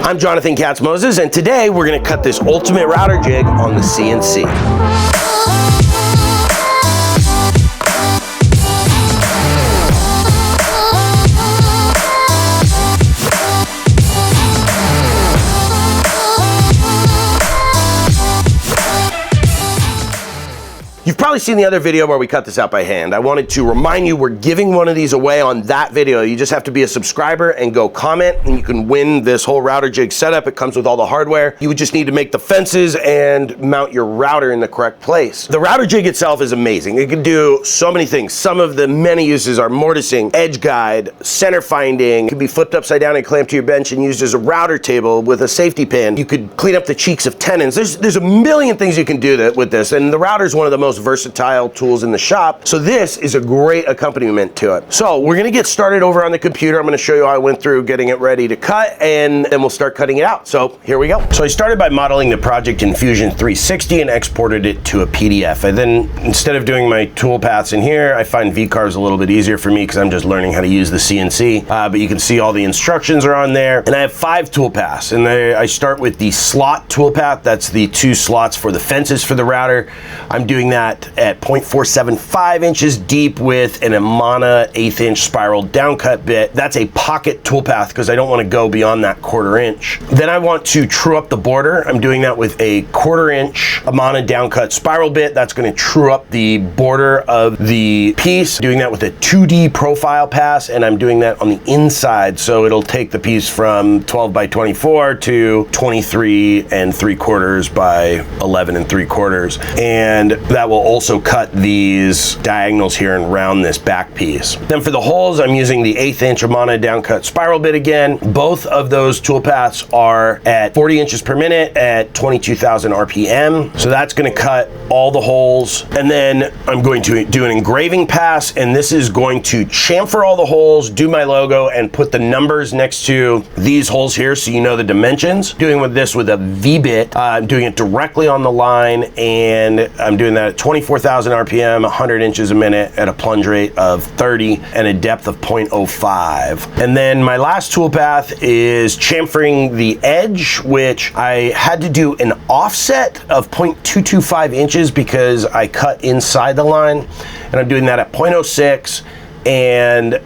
I'm Jonathan Katz-Moses, and today we're going to cut this ultimate router jig on the CNC. You've probably seen the other video where we cut this out by hand. I wanted to remind you we're giving one of these away on that video. You just have to be a subscriber and go comment, and you can win this whole router jig setup. It comes with all the hardware. You would just need to make the fences and mount your router in the correct place. The router jig itself is amazing. It can do so many things. Some of the many uses are mortising, edge guide, center finding. It can be flipped upside down and clamped to your bench and used as a router table with a safety pin. You could clean up the cheeks of tenons. There's a million things you can do with this, and the router is one of the most versatile tools in the shop, so this is a great accompaniment to it. So we're gonna get started over on the computer. I'm gonna show you how I went through getting it ready to cut, and then we'll start cutting it out. So here we go. So I started by modeling the project in Fusion 360 and exported it to a PDF. And then instead of doing my toolpaths in here, I find V-carves a little bit easier for me because I'm just learning how to use the CNC. But you can see all the instructions are on there, and I have 5 toolpaths. And I start with the slot toolpath. That's the 2 slots for the fences for the router. I'm doing that at 0.475 inches deep with an Amana 1/8 inch spiral downcut bit. That's a pocket toolpath because I don't want to go beyond that 1/4 inch. Then I want to true up the border. I'm doing that with a 1/4 inch Amana downcut spiral bit. That's going to true up the border of the piece. Doing that with a 2D profile pass, and I'm doing that on the inside, so it'll take the piece from 12 by 24 to 23 3/4 by 11 3/4, and that will also cut these diagonals here and round this back piece. Then for the holes, I'm using the 1/8 inch Amana downcut spiral bit again. Both of those toolpaths are at 40 inches per minute at 22,000 RPM. So that's going to cut all the holes. And then I'm going to do an engraving pass, and this is going to chamfer all the holes, do my logo, and put the numbers next to these holes here so you know the dimensions. Doing this with a V-bit. I'm doing it directly on the line, and I'm doing that at 24,000 RPM, 100 inches a minute at a plunge rate of 30 and a depth of 0.05. And then my last toolpath is chamfering the edge, which I had to do an offset of 0.225 inches because I cut inside the line, and I'm doing that at 0.06, and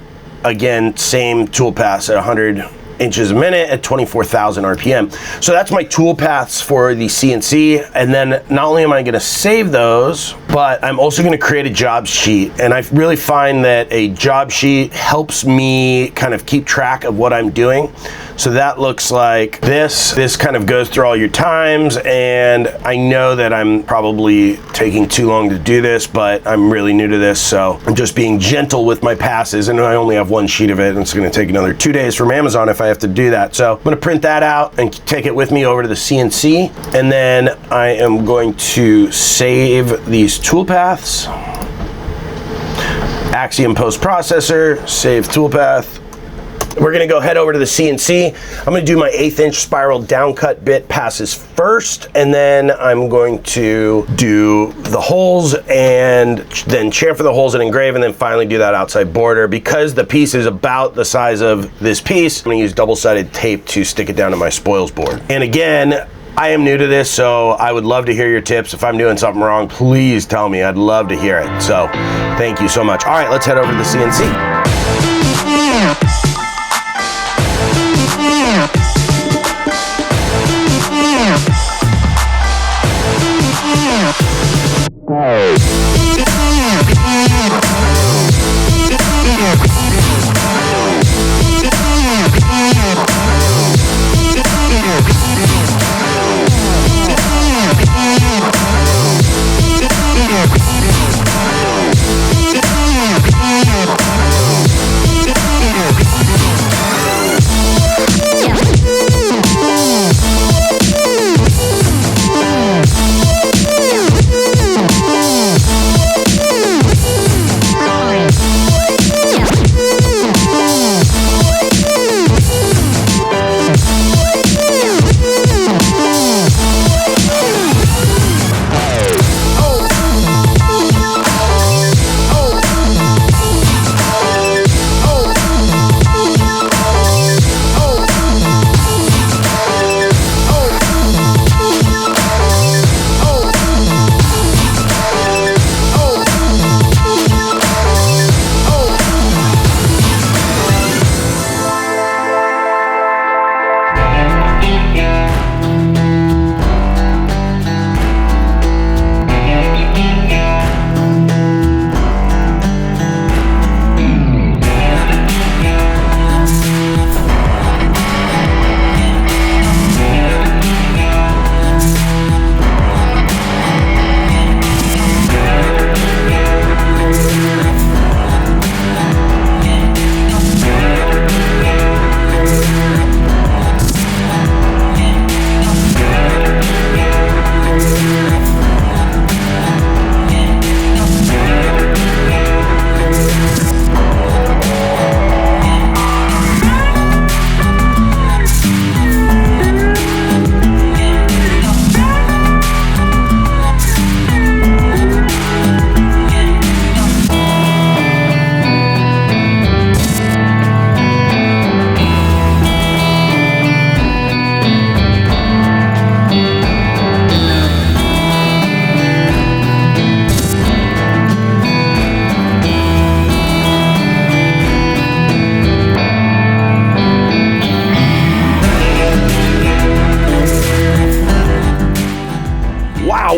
again, same toolpaths at 100 inches a minute at 24,000 RPM. So that's my toolpaths for the CNC. And then not only am I going to save those, but I'm also going to create a job sheet. And I really find that a job sheet helps me kind of keep track of what I'm doing. So that looks like this. This kind of goes through all your times, and I know that I'm probably taking too long to do this, but I'm really new to this, so I'm just being gentle with my passes, and I only have 1 sheet of it, and it's going to take another 2 days from Amazon if I have to do that. So I'm going to print that out and take it with me over to the CNC, and then I am going to save these toolpaths. Axiom Post Processor, save toolpath. We're gonna go head over to the CNC. I'm gonna do my 1/8 inch spiral downcut bit passes first, and then I'm going to do the holes and then chamfer the holes and engrave, and then finally do that outside border. Because the piece is about the size of this piece, I'm gonna use double-sided tape to stick it down to my spoils board. And again, I am new to this, so I would love to hear your tips. If I'm doing something wrong, please tell me. I'd love to hear it. So thank you so much. All right, let's head over to the CNC.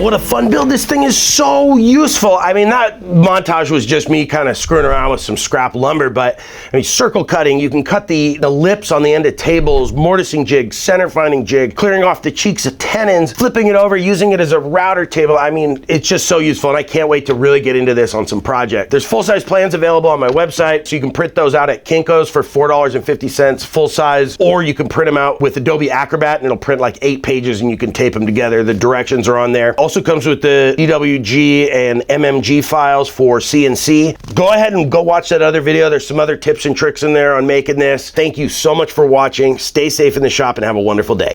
what a fun build. This thing is so useful. I mean, that montage was just me kind of screwing around with some scrap lumber, but I mean, circle cutting, you can cut the lips on the end of tables, mortising jig, center finding jig, clearing off the cheeks of tenons, flipping it over, using it as a router table. I mean, it's just so useful, and I can't wait to really get into this on some project. There's full-size plans available on my website, so you can print those out at Kinko's for $4.50 full size, or you can print them out with Adobe Acrobat and it'll print like 8 pages and you can tape them together. The directions are on there. Also comes with the DWG and MMG files for CNC. Go ahead and go watch that other video. There's some other tips and tricks in there on making this. Thank you so much for watching. Stay safe in the shop and have a wonderful day.